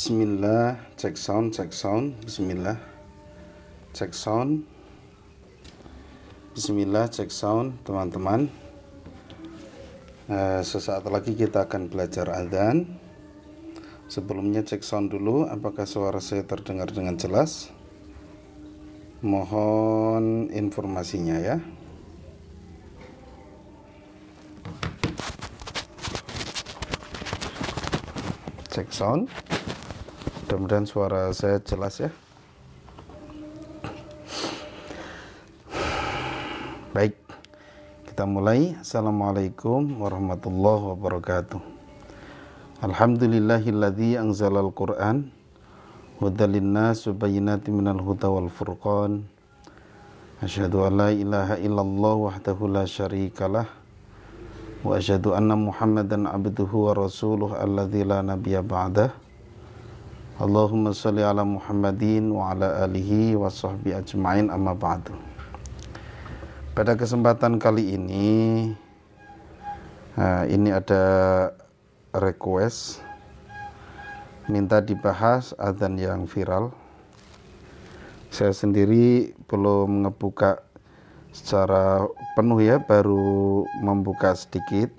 Bismillah, cek sound, Bismillah, cek sound, Bismillah, cek sound, teman-teman. Sesaat lagi kita akan belajar adzan. Sebelumnya cek sound dulu, apakah suara saya terdengar dengan jelas? Mohon informasinya ya. Cek sound. Mudah-mudahan suara saya jelas ya. Baik, kita mulai. Assalamualaikum warahmatullahi wabarakatuh. Alhamdulillahilladzi anzalal Qur'an hudal linnas wa bayyinatin minal huda wal furqan. Asyhadu an la ilaha illallah wahdahu la syarikalah wa asyhadu anna Muhammadan abduhu wa rasuluh alladzi la nabiyya ba'dah. Allahumma sholli ala Muhammadin wa ala alihi wa sahbihi ajma'in, amma ba'du. Pada kesempatan kali ini ada request minta dibahas adzan yang viral. Saya sendiri belum ngebuka secara penuh ya, baru membuka sedikit.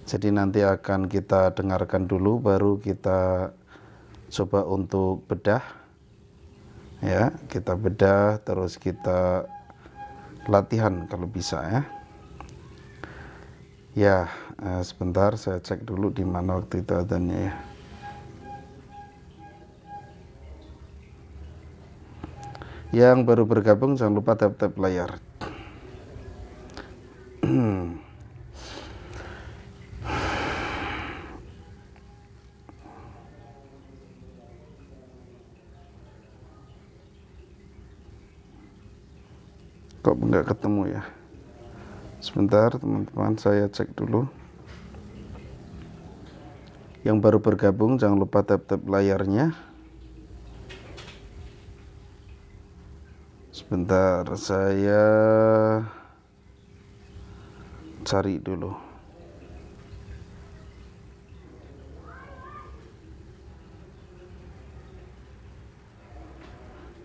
Jadi nanti akan kita dengarkan dulu, baru kita coba untuk bedah ya, kita bedah terus kita latihan kalau bisa ya. Ya, sebentar saya cek dulu di mana waktu itu adzannya ya. Yang baru bergabung jangan lupa tap-tap layar. Kok nggak ketemu ya? Sebentar teman-teman, saya cek dulu. Yang baru bergabung jangan lupa tap-tap layarnya. Sebentar, saya cari dulu.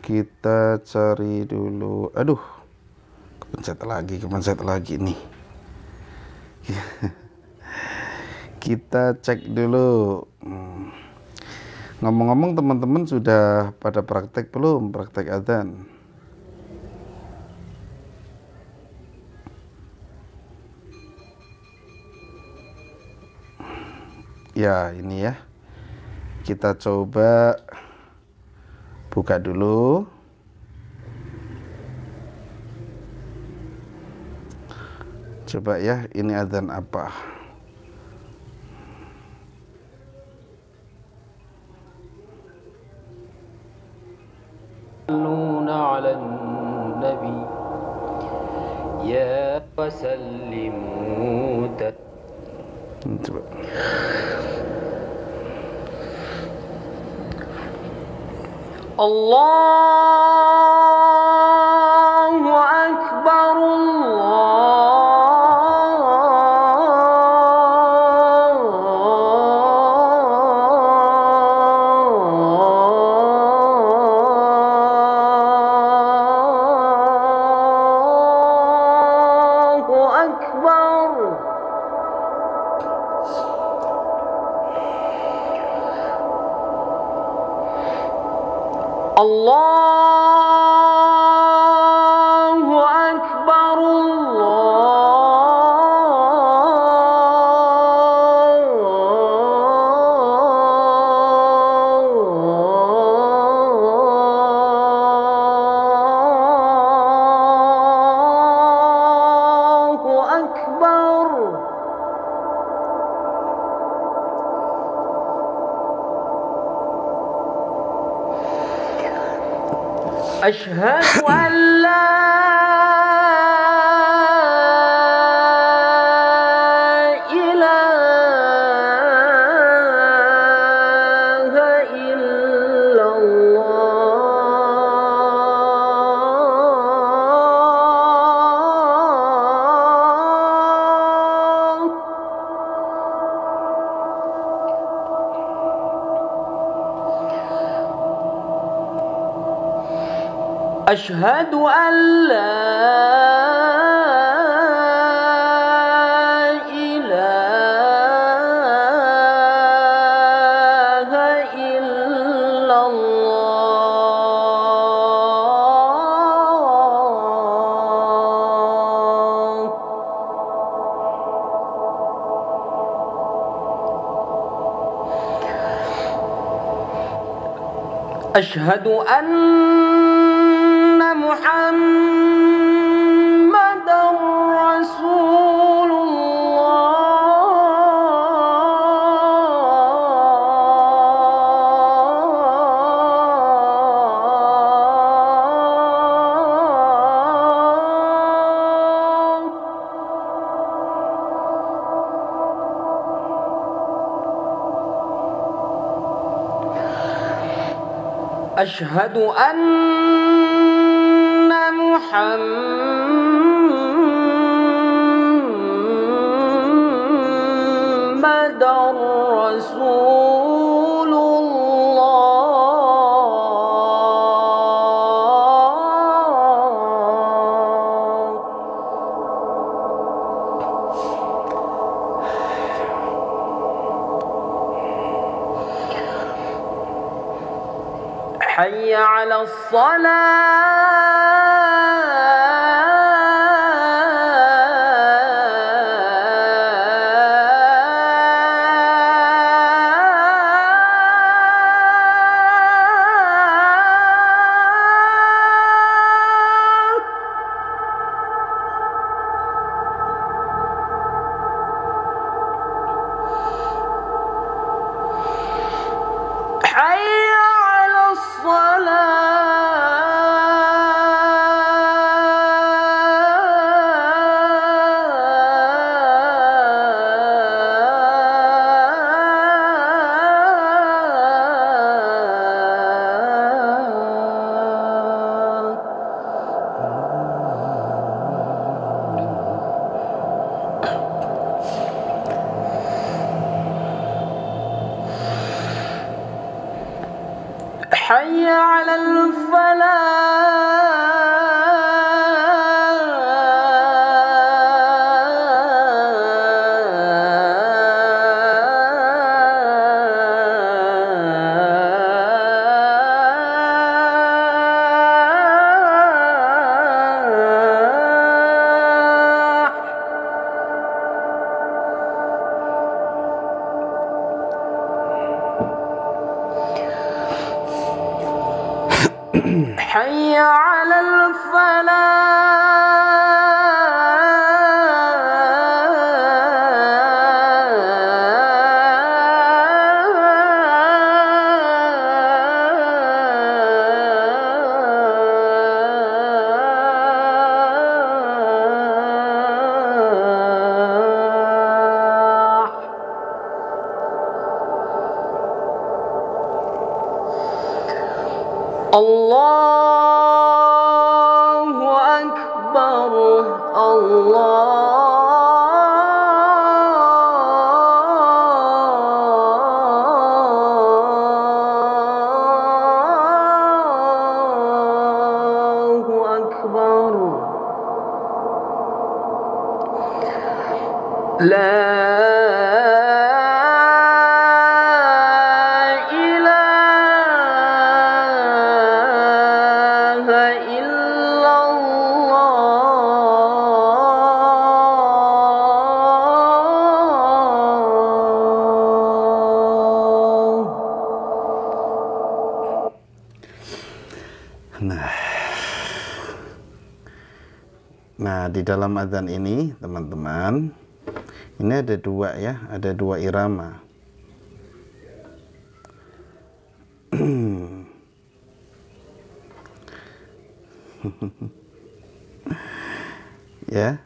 Kita cari dulu. Aduh, kepencet lagi nih. Kita cek dulu. Ngomong-ngomong, teman-teman sudah pada praktek belum? Praktek adzan? Ya, ini ya. Kita coba buka dulu. Coba ya, ini adzan apa? على النبي يا وسلموا Coba. الله أكبر الله أكبر. الله أكبر الله أكبر. أشهد أن لا إله إلا الله. أشهد أن لا إله إلا الله أشهد أن محمدًا رسول الله أشهد أن محمدًا رسول الله حي على الصلاة حي على حي على الفلاح حي على الفلاح الله أكبر الله أكبر لا Nah, di dalam adzan ini, teman-teman, ini ada dua ya, ada dua irama. Ya,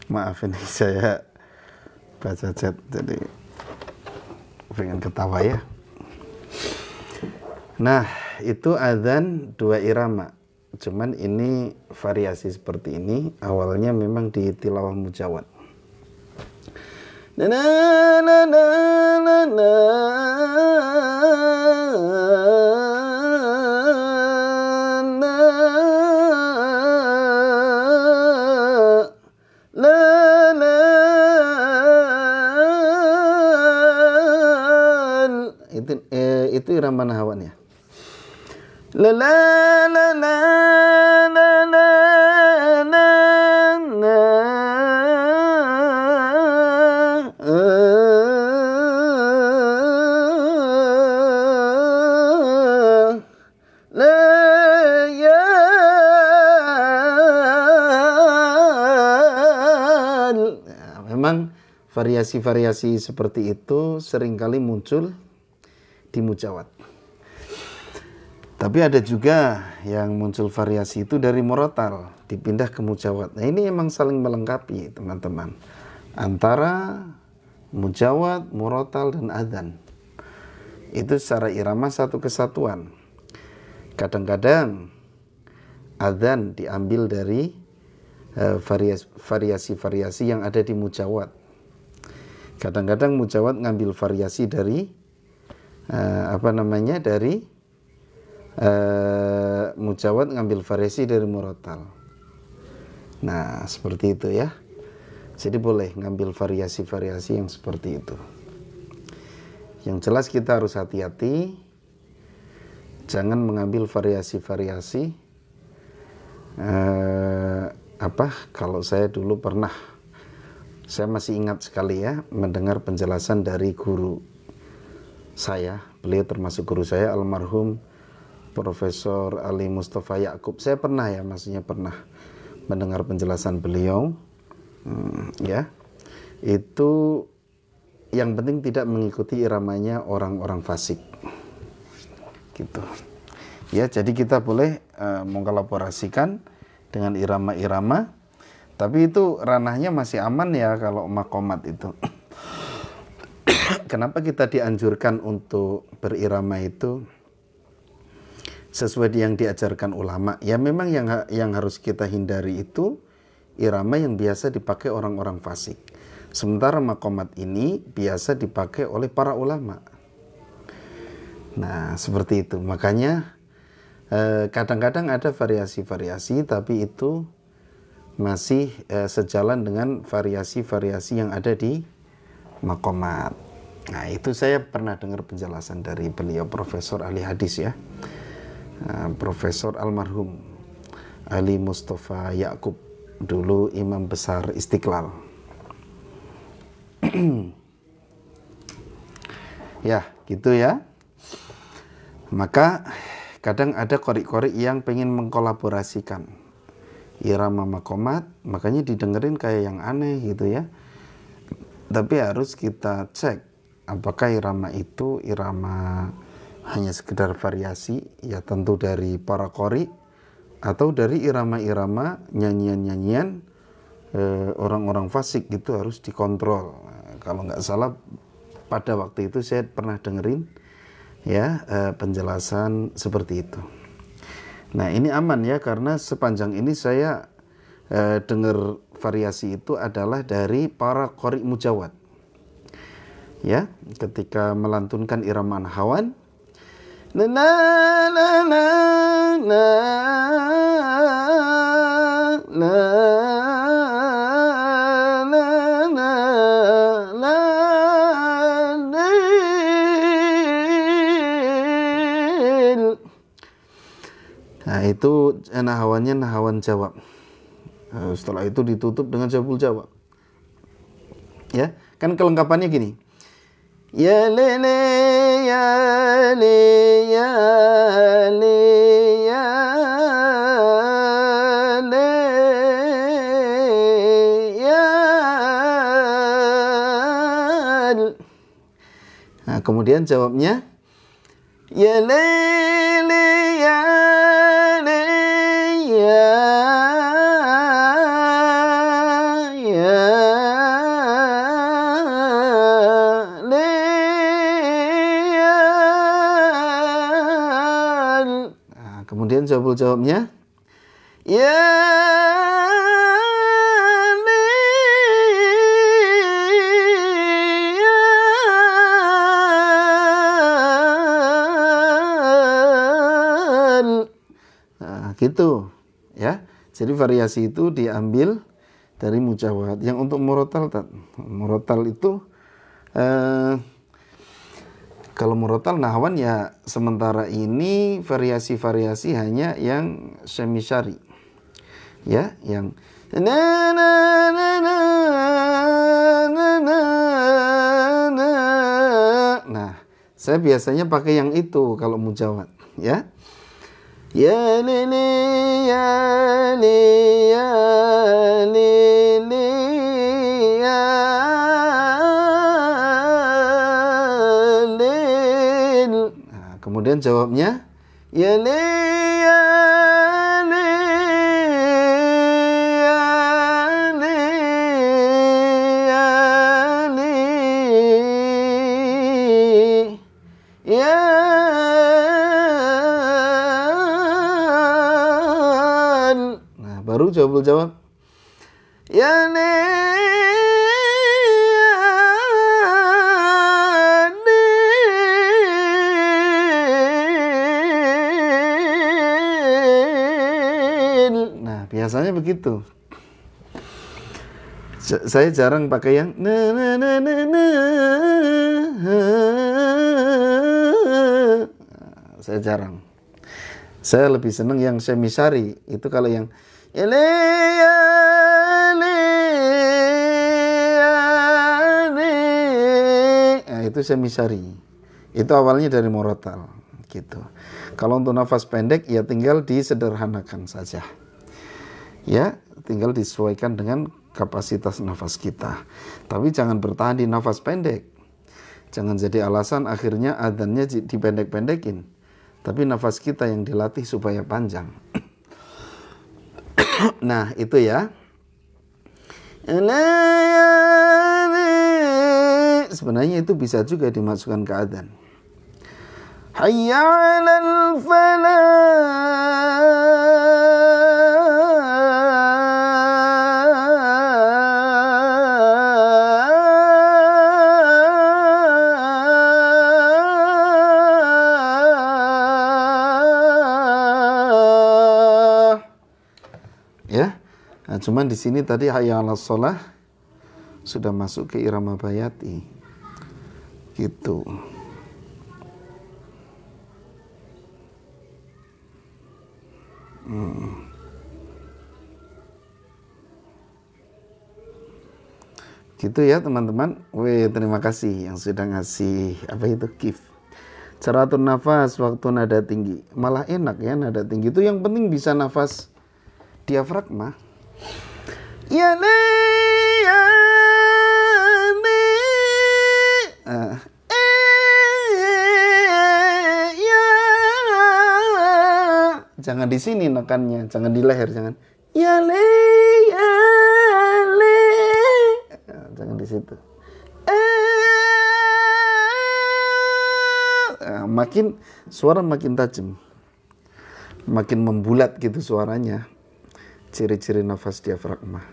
maaf ini saya baca chat jadi pengen ketawa ya. Nah, itu adzan dua irama. Cuman ini variasi seperti ini awalnya memang di tilawah mujawad. Na na na na na na itu irama nahawannya. La la la la la la la la. Memang variasi-variasi seperti itu seringkali muncul di mujawad. Tapi ada juga yang muncul variasi itu dari murotal dipindah ke mujawad. Nah ini emang saling melengkapi teman-teman, antara mujawad, murotal, dan adzan. Itu secara irama satu kesatuan. Kadang-kadang adzan diambil dari variasi-variasi yang ada di mujawad. Kadang-kadang mujawad ngambil variasi dari dari mujawad ngambil variasi dari murotal. Nah seperti itu ya. Jadi boleh ngambil variasi-variasi yang seperti itu. Yang jelas kita harus hati-hati, jangan mengambil variasi-variasi kalau saya dulu pernah, saya masih ingat sekali ya, mendengar penjelasan dari guru saya. Beliau termasuk guru saya, almarhum Profesor Ali Mustafa Ya'qub. Saya pernah mendengar penjelasan beliau. Ya, itu yang penting tidak mengikuti iramanya orang-orang fasik. Gitu. Ya, jadi kita boleh mengkolaborasikan dengan irama-irama, tapi itu ranahnya masih aman ya kalau makomat itu. Kenapa kita dianjurkan untuk berirama itu sesuai yang diajarkan ulama? Ya memang yang harus kita hindari itu irama yang biasa dipakai orang-orang fasik. Sementara makomat ini biasa dipakai oleh para ulama. Nah seperti itu. Makanya kadang-kadang ada variasi-variasi, tapi itu masih sejalan dengan variasi-variasi yang ada di makomat. Nah itu saya pernah dengar penjelasan dari beliau, Profesor ahli hadis ya, Profesor almarhum Ali Mustafa Ya'qub, dulu imam besar Istiqlal. Ya gitu ya. Maka kadang ada qori-qori yang pengen mengkolaborasikan irama makomat, makanya didengerin kayak yang aneh gitu ya. Tapi harus kita cek apakah irama itu irama hanya sekedar variasi, ya tentu dari para qori, atau dari irama-irama nyanyian-nyanyian orang-orang fasik. Gitu harus dikontrol. Kalau nggak salah pada waktu itu saya pernah dengerin ya penjelasan seperti itu. Nah ini aman ya, karena sepanjang ini saya dengar variasi itu adalah dari para qori mujawad. Ya, ketika melantunkan irama nahawan, la la la la la la itu nahawannya nahawan jawab. Setelah itu ditutup dengan jawabul jawab. Ya, kan kelengkapannya gini. Ya lele ya le ya le ya le ya. Nah, kemudian jawabnya ya le ya kemudian jawabnya ya gitu ya. Jadi variasi itu diambil dari mujawad. Yang untuk murotal itu Kalau murotal nahwan ya sementara ini variasi-variasi hanya yang semisyari. Ya, yang na na na na na na na. Nah, saya biasanya pakai yang itu kalau mujawad, ya. Ya lili ya li ya lili ya lil. Nah, kemudian jawabnya ya li ya li ya li ya li ya. Nah, baru jawab ya ne nah, biasanya begitu. Saya jarang pakai yang na na na na na. Saya jarang. Saya lebih senang yang semisari. Itu kalau yang nah, itu semisari. Itu awalnya dari murotal gitu. Kalau untuk nafas pendek ya tinggal disederhanakan saja. Ya, tinggal disesuaikan dengan kapasitas nafas kita. Tapi jangan bertahan di nafas pendek. Jangan jadi alasan akhirnya adzannya dipendek-pendekin. Tapi nafas kita yang dilatih supaya panjang. Nah, itu ya. Sebenarnya itu bisa juga dimasukkan ke adzan. Hayya 'alal falah. Ya. Nah, cuman di sini tadi hayya 'alas shalah sudah masuk ke irama bayati. Gitu. Gitu ya teman-teman. Terima kasih yang sudah ngasih apa itu gift. Caratul nafas waktu nada tinggi. Malah enak ya nada tinggi itu, yang penting bisa nafas diafragma. Ya le ya le. Jangan di sini nekannya, jangan di leher, jangan. Ya le ya le. Jangan di situ. Makin suara makin tajam, makin membulat gitu suaranya. Ciri-ciri nafas diafragma.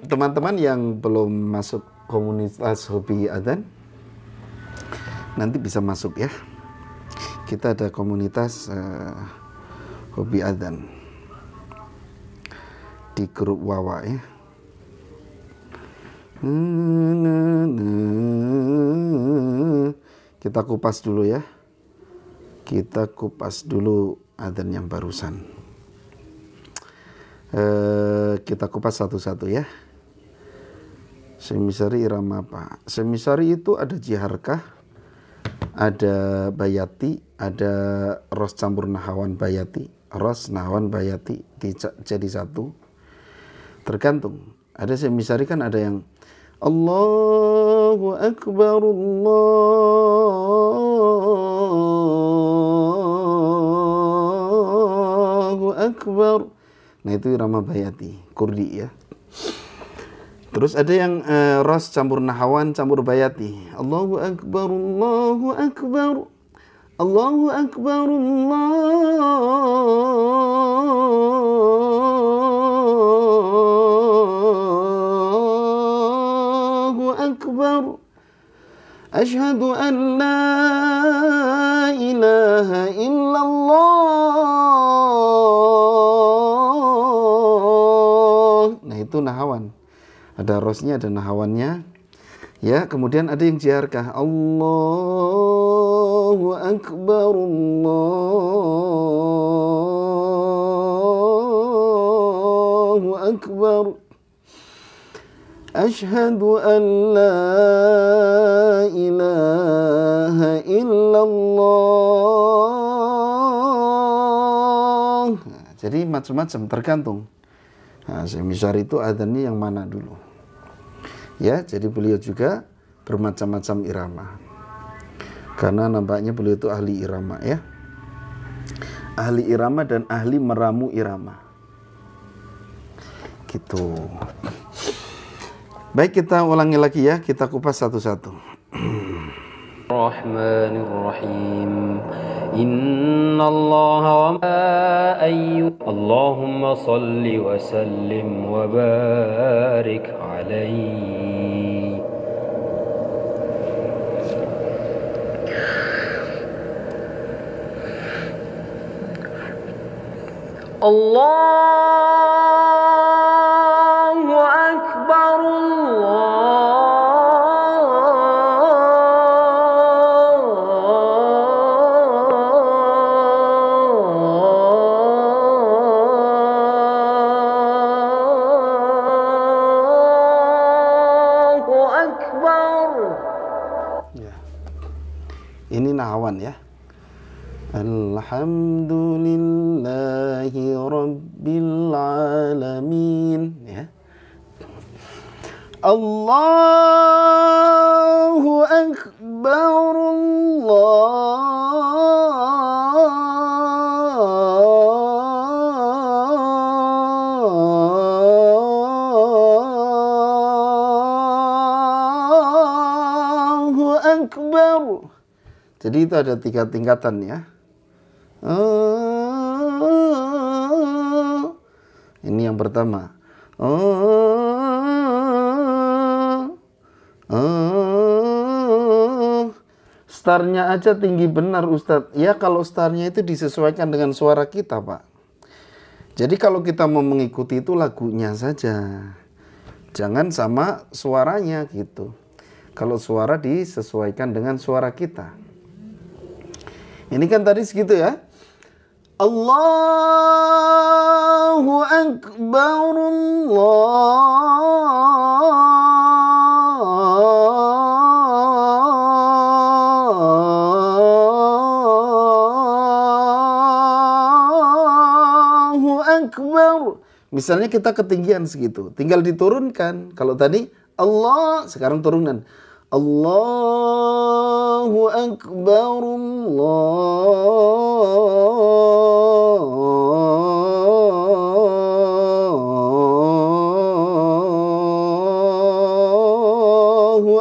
Teman-teman yang belum masuk komunitas hobi adzan, nanti bisa masuk ya. Kita ada komunitas hobi adzan di grup Wawa ya. Kita kupas dulu ya. Kita kupas dulu adzan yang barusan. Kita kupas satu-satu ya. Semisari irama apa? Semisari itu ada jiharkah, ada bayati, ada ros campur nahawan bayati, ros nahawan bayati jadi satu. Tergantung. Ada semisari kan ada yang Allahu Akbar, Allahu Akbar. Nah itu irama bayati, kurdi ya. Terus ada yang ros campur nahawan campur bayati. Allahu Akbar, Allahu Akbar, Allahu Akbar, Allahu Akbar. Asyhadu an la ilaha illallah. Nah itu nahawan. Ada rosnya, ada nahawannya. Ya, kemudian ada yang jiharkah. Allahu Akbar, Allahu Akbar. Asyhadu an la ilaha illallah. Nah, jadi macam-macam tergantung. Nah, semisal itu adhannya yang mana dulu. Ya, jadi beliau juga bermacam-macam irama. Karena nampaknya beliau itu ahli irama ya. Ahli irama dan ahli meramu irama. Gitu. Baik, kita ulangi lagi ya, kita kupas satu-satu. Rahmanirrahim. Innallaha wa Allahumma salli wa sallim wa barik alaihi. Allahu Akbar, Allahu Akbar. Ya. Ini nahawan ya. Alhamdulillahi Rabbil Alamin ya. Allahu Akbar, Allahu Akbar. Jadi itu ada 3 tingkatan ya. Ini yang pertama. Starnya aja tinggi benar Ustadz. Ya, kalau starnya itu disesuaikan dengan suara kita Pak. Jadi kalau kita mau mengikuti itu lagunya saja, jangan sama suaranya gitu. Kalau suara disesuaikan dengan suara kita. Ini kan tadi segitu ya. Allahu Akbar, Allahu Akbar. Misalnya kita ketinggian segitu, tinggal diturunkan. Kalau tadi Allah, sekarang turunan. Allahu Akbar, Allahu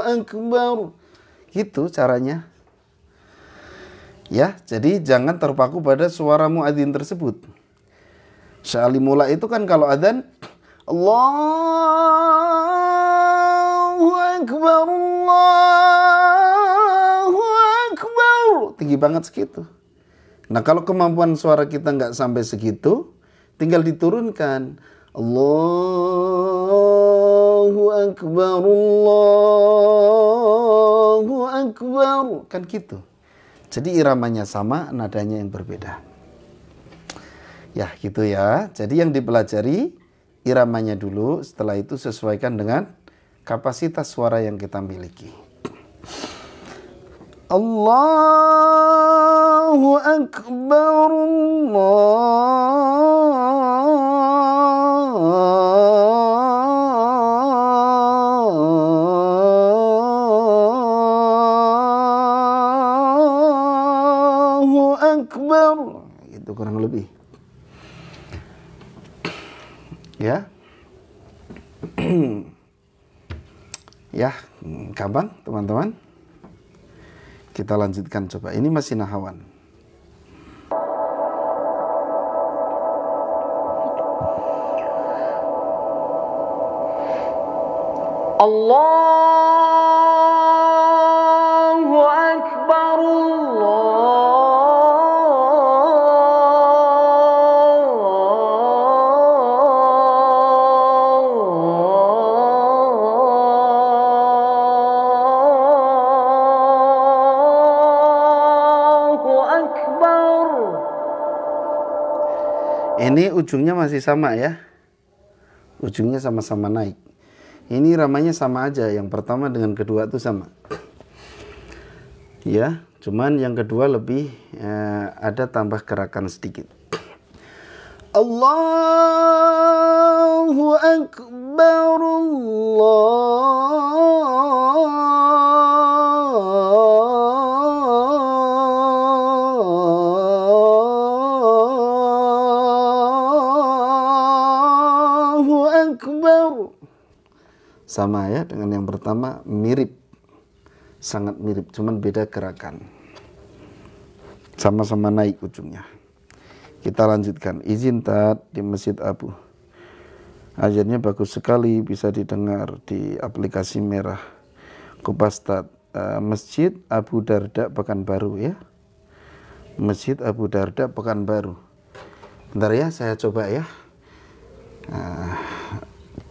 Akbar. Gitu caranya. Ya, jadi jangan terpaku pada suara muadzin tersebut. Sya'alimula itu kan kalau adzan Allahu Akbar, Allahu Akbar, tinggi banget segitu. Nah, kalau kemampuan suara kita nggak sampai segitu, tinggal diturunkan. Allahu Akbar, Allahu Akbar, kan gitu. Jadi iramanya sama, nadanya yang berbeda. Ya, gitu ya. Jadi yang dipelajari iramanya dulu, setelah itu sesuaikan dengan kapasitas suara yang kita miliki. Allahu Akbar, Allahu Akbar. Itu kurang lebih. Ya. Ya, gampang teman-teman. Kita lanjutkan coba. Ini masih nahawan. Allahu Akbar, Ini ujungnya masih sama ya. Ujungnya sama-sama naik. Ini ramanya sama aja. Yang pertama dengan kedua itu sama. Ya, cuman yang kedua lebih ada tambah gerakan sedikit. Allahu Akbar, Allahu Akbar. Sama ya dengan yang pertama, mirip. Sangat mirip, cuman beda gerakan. Sama-sama naik ujungnya. Kita lanjutkan. Izin Tat di Masjid Abu. Ajarnya bagus sekali, bisa didengar di aplikasi merah. Kupas Tat. Masjid Abu Darda Pekanbaru ya. Masjid Abu Darda Pekanbaru. Bentar ya, saya coba ya.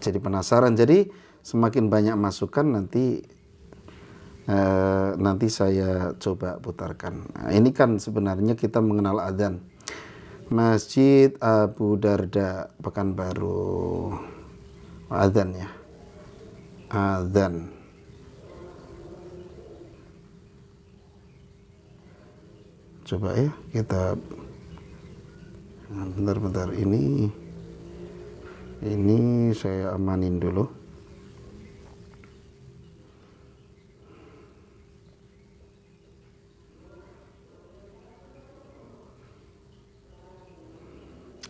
Jadi penasaran. Jadi semakin banyak masukan nanti saya coba putarkan. Nah, ini kan sebenarnya kita mengenal adzan. Masjid Abu Darda Pekanbaru. Adzan ya. Adzan. Coba ya kita bentar ini saya amanin dulu.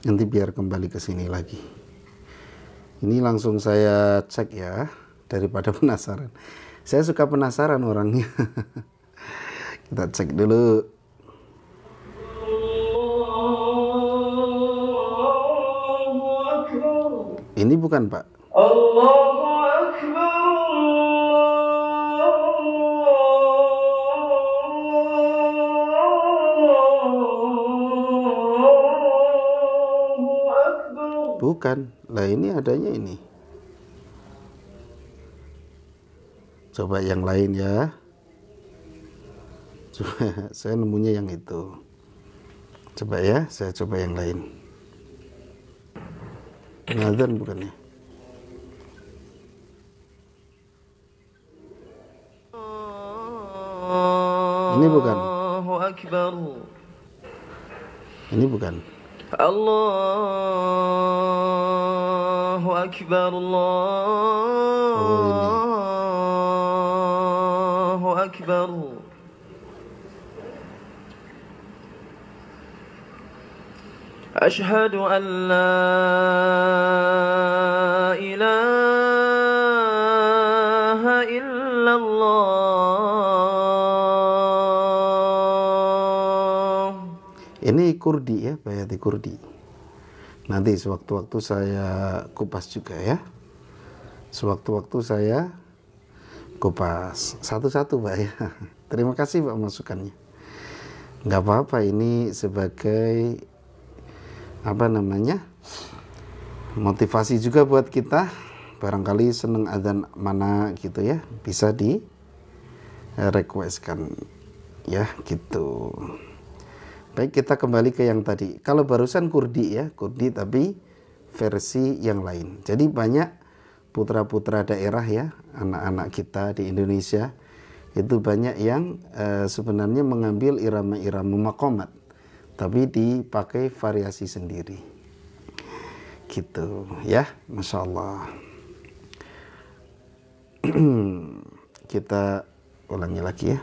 Nanti biar kembali ke sini lagi. Ini langsung saya cek ya, daripada penasaran. Saya suka penasaran orangnya. Kita cek dulu. Ini bukan Pak. Allahu Akbar. Bukan, lah ini adanya ini. Coba yang lain ya. Coba, saya nemunya yang itu. Coba ya, saya coba yang lain. Adzan bukan ya? Ini bukan. Allahu Akbar. Ini bukan. Allahu Akbar. Allahu Akbar. Ashhadu an la ilaha illallah. Ini Kurdi ya, Bayati Kurdi. Nanti sewaktu-waktu saya kupas juga ya. Sewaktu-waktu saya kupas satu-satu Pak ya. Terima kasih Pak masukannya. Nggak apa-apa, ini sebagai motivasi juga buat kita. Barangkali seneng adzan mana gitu ya, bisa di requestkan ya gitu. Baik, kita kembali ke yang tadi. Kalau barusan Kurdi ya, Kurdi tapi versi yang lain. Jadi banyak putra-putra daerah ya, anak-anak kita di Indonesia itu banyak yang sebenarnya mengambil irama-irama maqamat, tapi dipakai variasi sendiri. Gitu ya, Masya Allah. Kita ulangi lagi ya.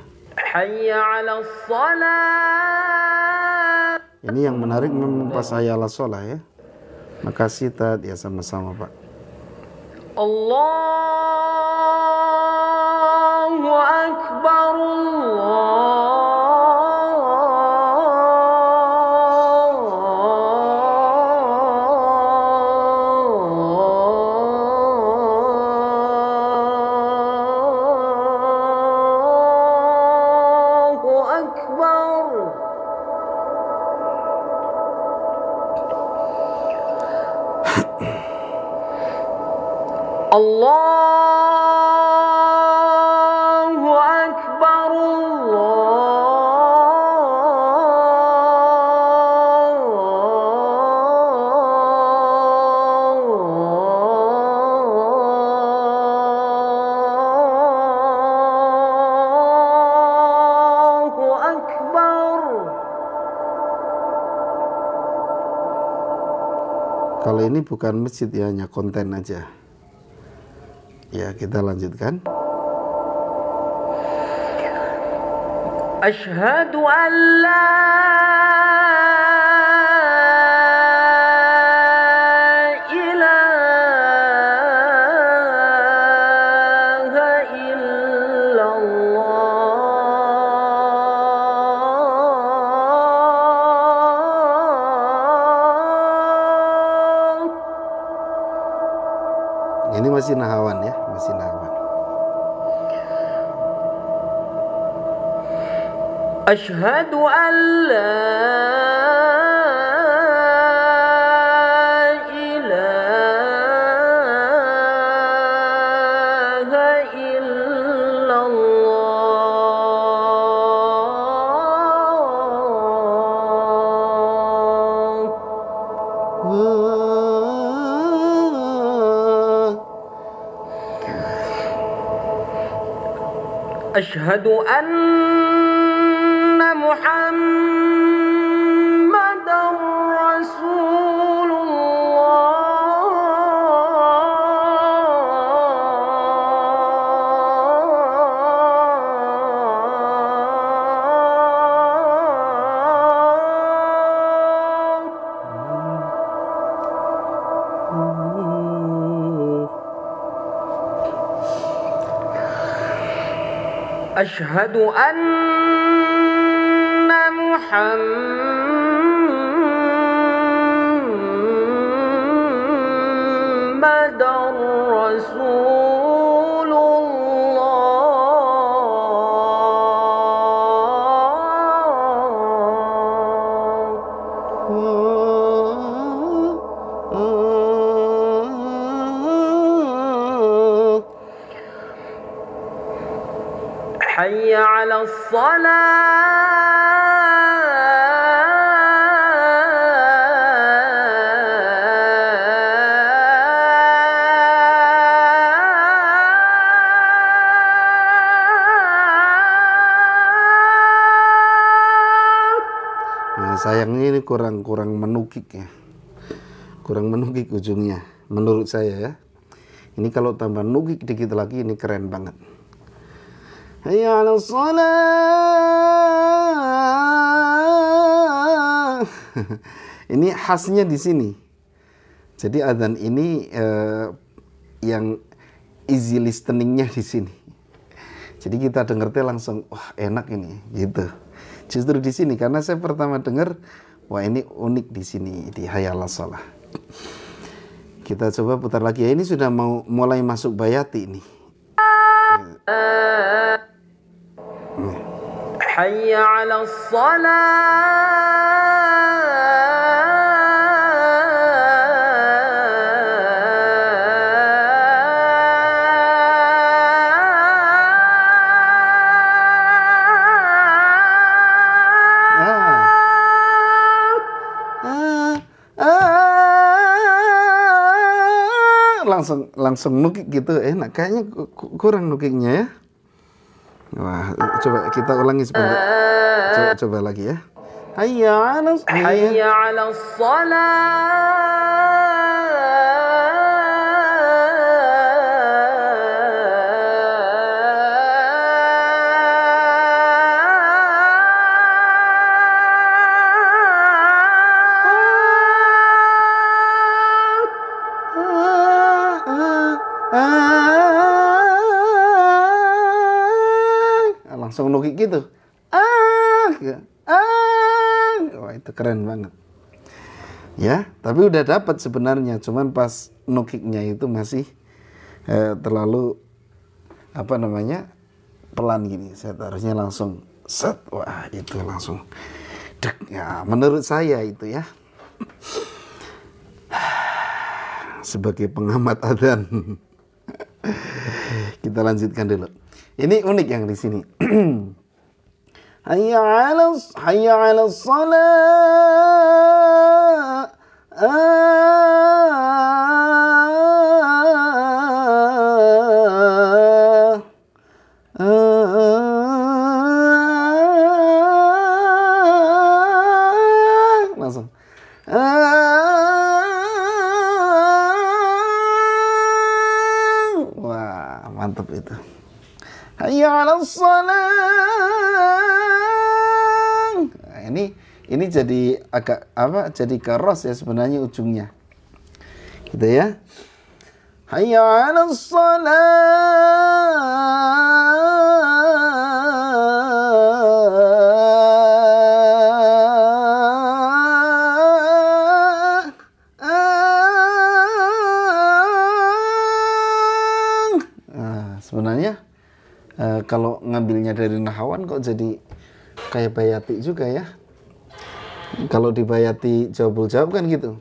Hayya 'alas shalah. Ini yang menarik memang pas hayya 'alas shalah ya. Makasih Tad, ya sama-sama Pak. Allahu Akbar. Allahu Akbar. Allahu Akbar. Kalau ini bukan masjid ya, hanya konten aja. Ya, kita lanjutkan. Asyhadu an la Ini masih nahawan ya, masih nahawan. Asyhadu an la ilaha illallah. Asyhadu anna Muhammadar Rasulullah. Asyhadu anna Muhammadar Rasulullah. Hayya 'alas Nah, sayangnya ini kurang menukik ya. Kurang menukik ujungnya menurut saya ya. Ini kalau tambah nukik dikit lagi ini keren banget. Hayya 'alas shalah. Ini khasnya di sini. Jadi adzan ini yang easy listeningnya di sini. Jadi kita dengarnya langsung wah enak ini gitu. Justru di sini karena saya pertama dengar wah ini unik di sini di Hayya 'alas shalah. Kita coba putar lagi ya. Ini sudah mau mulai masuk bayati ini. Hayya 'alas langsung nukik gitu enak. Kayaknya kurang nukiknya ya. Wah, coba kita ulangi sebentar. Coba lagi ya. Hayya 'alas langsung nukik gitu. Wah, itu keren banget. Ya, tapi udah dapat sebenarnya, cuman pas nukiknya itu masih terlalu pelan gini. Saya harusnya langsung set. Wah, itu langsung dek. Ya, menurut saya itu ya. Sebagai pengamat adzan. Kita lanjutkan dulu. Ini unik yang di sini. Hayya 'alas shalah. Langsung. mantap itu. Hayya 'alas shalah. Nah, ini jadi agak jadi keros ya sebenarnya ujungnya. Gitu ya. Hayya 'alas shalah. Sebenarnya kalau ngambilnya dari nahawan kok jadi kayak bayati juga ya. Kalau di bayati jawabul jawab kan gitu.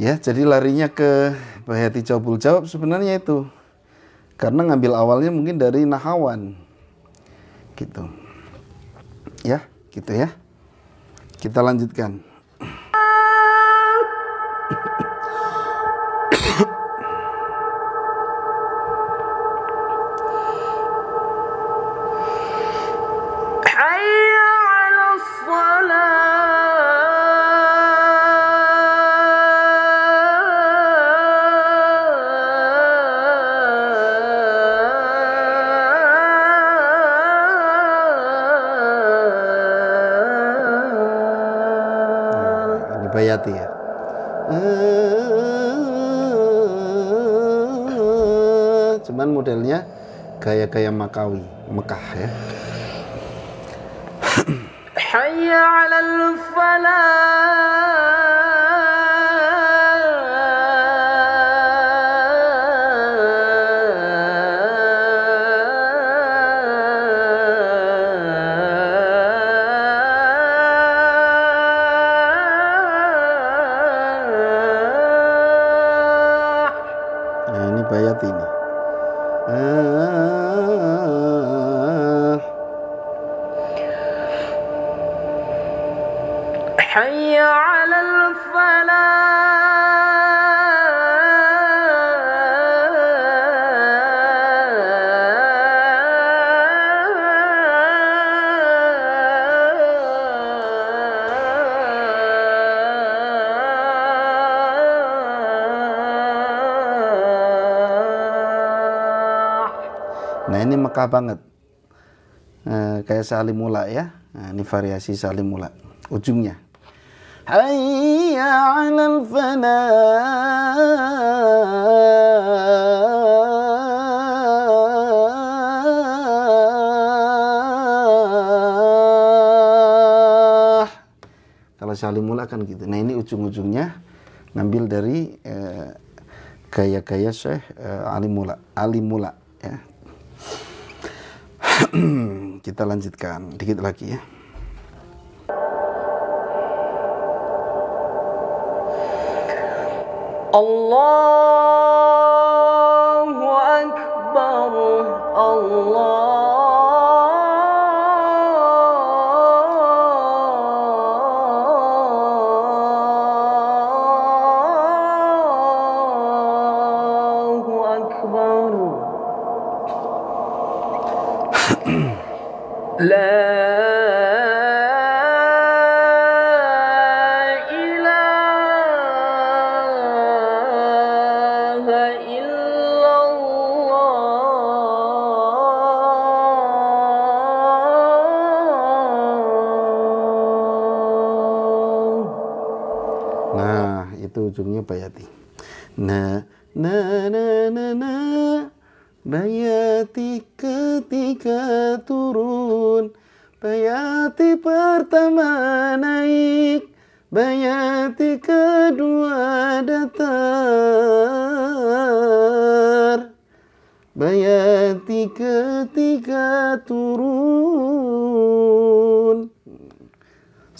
Ya, jadi larinya ke bayati jawabul jawab sebenarnya itu. Karena ngambil awalnya mungkin dari nahawan. Gitu. Ya, gitu ya. Kita lanjutkan. حي على Ini bayati ya. Cuman modelnya gaya-gaya Makawi, Mekah ya. حي على الفلاح. Nah, ini bayati ini. حي على الفلاح. Nah, ini Mekah banget. Kayak salimula ya. Nah, ini variasi salimula. Ujungnya. Hayya 'alal falah. Kalau salimula kan gitu. Nah, ini ujung-ujungnya ngambil dari gaya-gaya Syekh Alimula ya. Kita lanjutkan dikit lagi ya. Allahu Akbar, Allahu Akbar. La Nah, itu ujungnya bayati. Na bayati ketika turun, bayati pertama naik, bayati kedua datar, bayati ketika turun.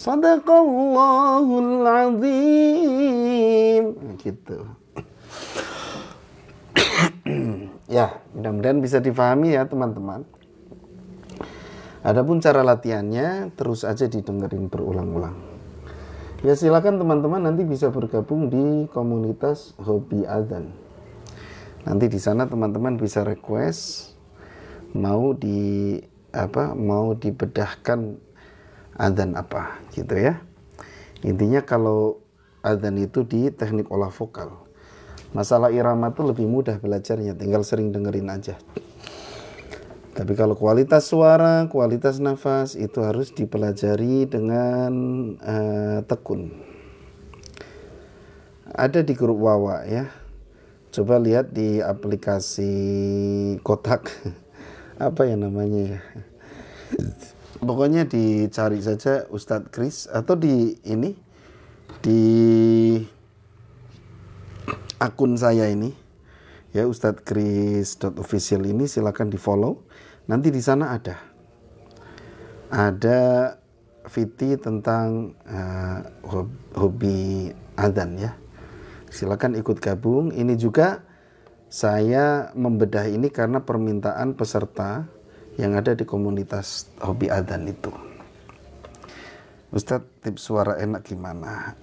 Sadaqallahul azim. Gitu. Ya, mudah-mudahan bisa difahami ya teman-teman. Adapun cara latihannya terus aja didengerin berulang-ulang. Ya silakan teman-teman nanti bisa bergabung di komunitas hobi adzan. Nanti di sana teman-teman bisa request mau dibedahkan adzan apa gitu ya. Intinya kalau adzan itu di teknik olah vokal. Masalah irama tuh lebih mudah belajarnya, tinggal sering dengerin aja. Tapi kalau kualitas suara, kualitas nafas itu harus dipelajari dengan tekun. Ada di grup Wawa ya. Coba lihat di aplikasi Kotak. Apa ya namanya ya? Pokoknya dicari saja Ustadz Kris atau di akun saya ini ya, Ustadz Kris.official ini, silakan di follow. Nanti di sana ada VT tentang hobi adzan ya. Silakan ikut gabung. Ini juga saya membedah ini karena permintaan peserta yang ada di komunitas hobi adzan itu. Ustadz, tips suara enak gimana?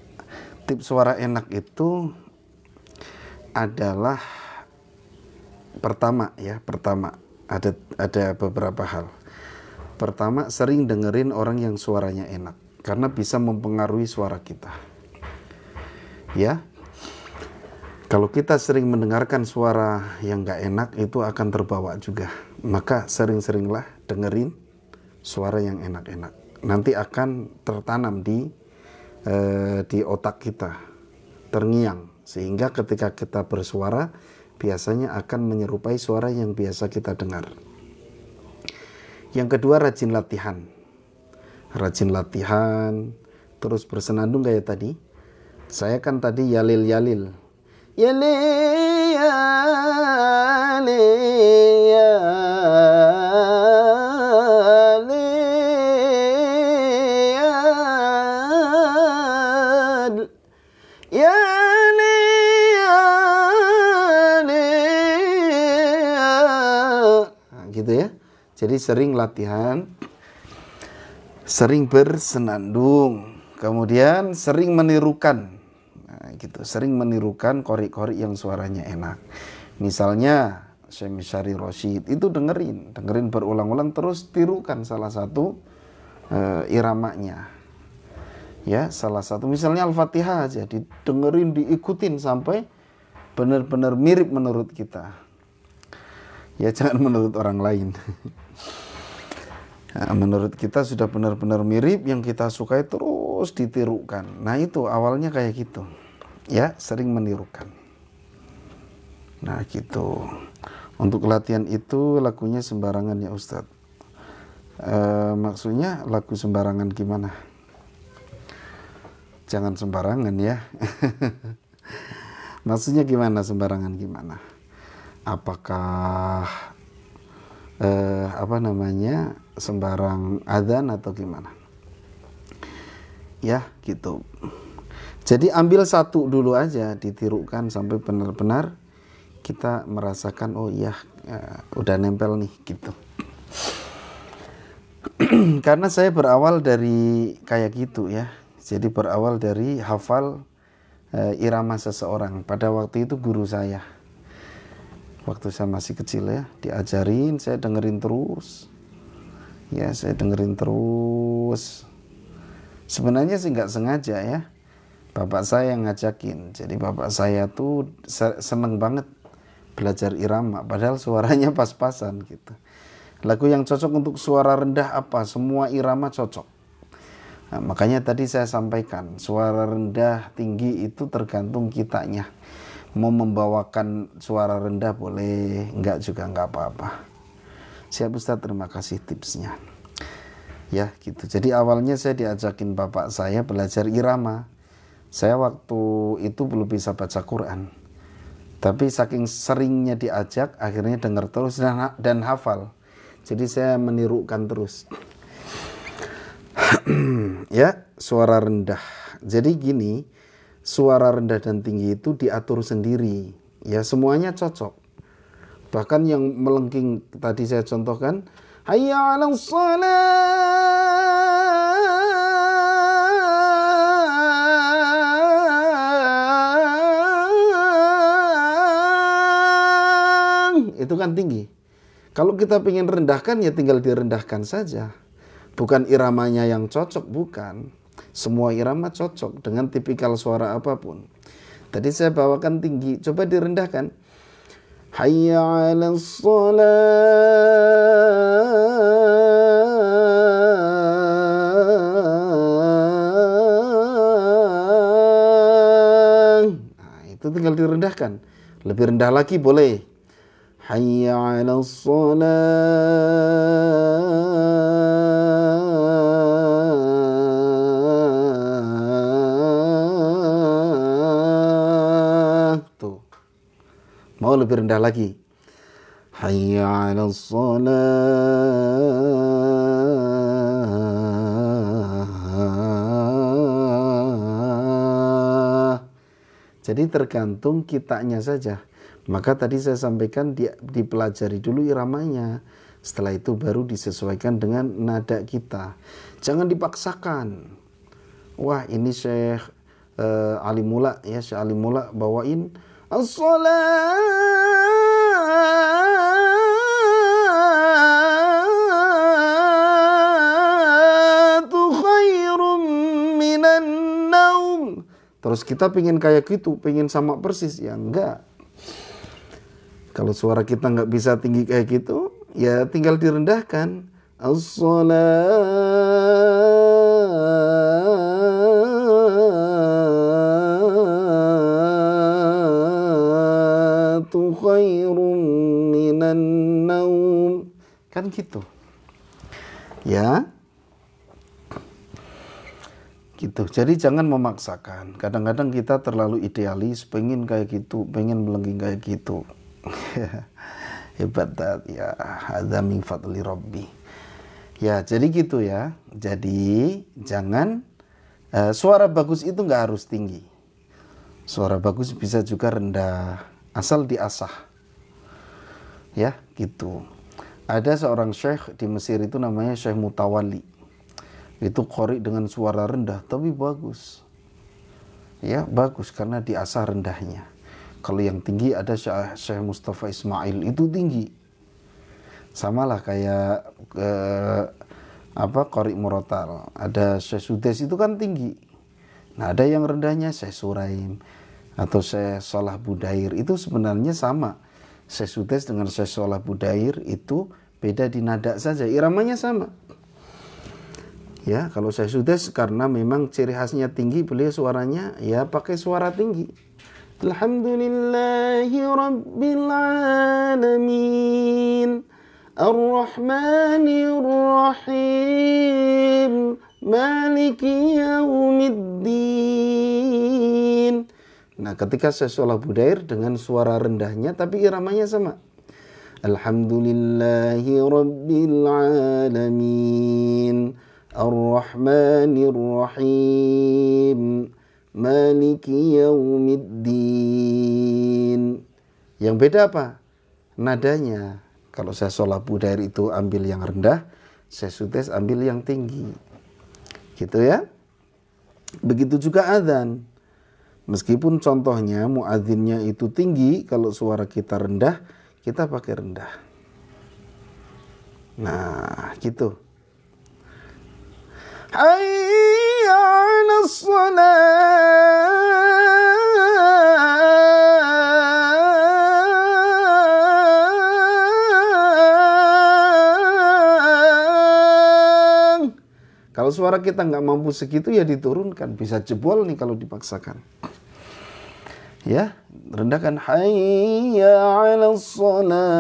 Tips suara enak itu adalah pertama ada beberapa hal. Pertama, sering dengerin orang yang suaranya enak karena bisa mempengaruhi suara kita. Ya. Kalau kita sering mendengarkan suara yang gak enak, itu akan terbawa juga. Maka sering-seringlah dengerin suara yang enak-enak. Nanti akan tertanam di otak kita, terngiang, sehingga ketika kita bersuara biasanya akan menyerupai suara yang biasa kita dengar. Yang kedua, rajin latihan. Rajin latihan, terus bersenandung kayak tadi. Saya kan tadi yalil-yalil. Yalil, gitu ya. Jadi sering latihan, sering bersenandung, kemudian sering menirukan. Nah, gitu, sering menirukan qori-qori yang suaranya enak. Misalnya Syekh Misyari Rosyid itu dengerin berulang-ulang, terus tirukan salah satu iramanya. Ya, salah satu misalnya Al-Fatihah aja didengerin, diikutin sampai benar-benar mirip menurut kita. Ya, jangan menurut orang lain. Nah, menurut kita sudah benar-benar mirip, yang kita sukai terus ditirukan. Nah, itu awalnya kayak gitu. Ya, sering menirukan. Nah, gitu. Untuk latihan itu lagunya sembarangan ya Ustadz. Maksudnya lagu sembarangan gimana? Jangan sembarangan ya. Maksudnya gimana sembarangan gimana? Apakah sembarang adzan atau gimana? Ya, gitu. Jadi ambil satu dulu aja, ditirukan sampai benar-benar kita merasakan, oh iya, udah nempel nih, gitu. Karena saya berawal dari kayak gitu ya. Jadi berawal dari hafal irama seseorang. Pada waktu itu guru saya, waktu saya masih kecil ya, diajarin, saya dengerin terus. Ya, saya dengerin terus. Sebenarnya sih nggak sengaja ya. Bapak saya yang ngajakin. Jadi bapak saya tuh seneng banget belajar irama, padahal suaranya pas-pasan gitu. Lagu yang cocok untuk suara rendah apa? Semua irama cocok. Nah, makanya tadi saya sampaikan, suara rendah tinggi itu tergantung kitanya. Mau membawakan suara rendah boleh, enggak juga enggak apa-apa. Siap Ustaz, terima kasih tipsnya. Ya gitu. Jadi awalnya saya diajakin bapak saya belajar irama. Saya waktu itu belum bisa baca Quran. Tapi saking seringnya diajak, akhirnya dengar terus dan hafal. Jadi saya menirukan terus. Ya, suara rendah. Jadi gini, suara rendah dan tinggi itu diatur sendiri. Ya, semuanya cocok. Bahkan yang melengking tadi saya contohkan, hayya 'alas shalah. itu kan tinggi. Kalau kita ingin rendahkan ya tinggal direndahkan saja. Bukan iramanya yang cocok, bukan. Semua irama cocok dengan tipikal suara apapun. Tadi saya bawakan tinggi, coba direndahkan. Hayya 'alas shalah. Nah, itu tinggal direndahkan. Lebih rendah lagi boleh. Hayya 'alas shalah. Tuh. Mau lebih rendah lagi. Hayya 'alas shalah. Jadi tergantung kitanya saja. Maka tadi saya sampaikan dipelajari dulu iramanya. Setelah itu baru disesuaikan dengan nada kita. Jangan dipaksakan. Wah, ini Syekh Ali Mula ya, Syekh Ali Mula bawain as-salatu khairum minan naum. Terus kita pengen kayak gitu, pengen sama persis, ya enggak. Kalau suara kita nggak bisa tinggi kayak gitu, ya tinggal direndahkan. As-salatu khairum minan naum. Kan gitu. Ya. Gitu. Jadi jangan memaksakan. Kadang-kadang kita terlalu idealis, pengen kayak gitu, pengen melengking kayak gitu. Hebat ya, hadza min fadli rabbi. Ya, jadi gitu ya. Jadi jangan suara bagus itu nggak harus tinggi. Suara bagus bisa juga rendah, asal diasah. Ya, gitu. Ada seorang syekh di Mesir itu namanya Syekh Mutawalli. Itu qori dengan suara rendah tapi bagus. Ya, bagus karena diasah rendahnya. Kalau yang tinggi ada Syekh Mustafa Ismail, itu tinggi. Samalah kayak qori Murotal. Ada Syekh Sudes itu kan tinggi. Nah, ada yang rendahnya Syekh Suraim atau Syekh Salah Budair, itu sebenarnya sama. Syekh Sudes dengan Syekh Salah Budair itu beda di nada saja, iramanya sama. Ya, kalau Syekh Sudes karena memang ciri khasnya tinggi, beliau suaranya ya pakai suara tinggi. Alhamdulillahi Rabbil Alamin Ar-Rahmanir Rahim Maliki Yaumiddin. Nah, ketika Syekh Salah Budair dengan suara rendahnya tapi iramanya sama. Alhamdulillahi Rabbil Alamin Ar-Rahmanir Rahim Maliki Yaumiddin. Yang beda apa? Nadanya. Kalau Syekh Salah Budair itu ambil yang rendah, Syekh Sudes ambil yang tinggi. Gitu ya. Begitu juga adzan. Meskipun contohnya muadzinnya itu tinggi, kalau suara kita rendah, kita pakai rendah. Nah, gitu. Hayya 'alas shalah. Kalau suara kita nggak mampu segitu ya diturunkan, bisa jebol nih kalau dipaksakan. Ya, rendahkan hayya 'alas shalah.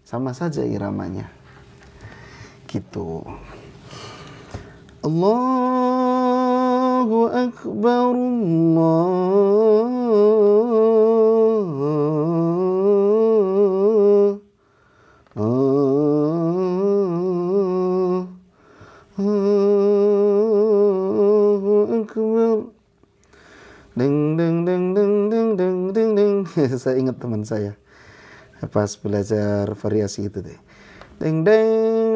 Sama saja iramanya. Gitu. Allahu Akbar, Allahu Akbar. Deng deng deng deng deng deng deng deng. Saya ingat teman saya pas belajar variasi itu deh. Deng deng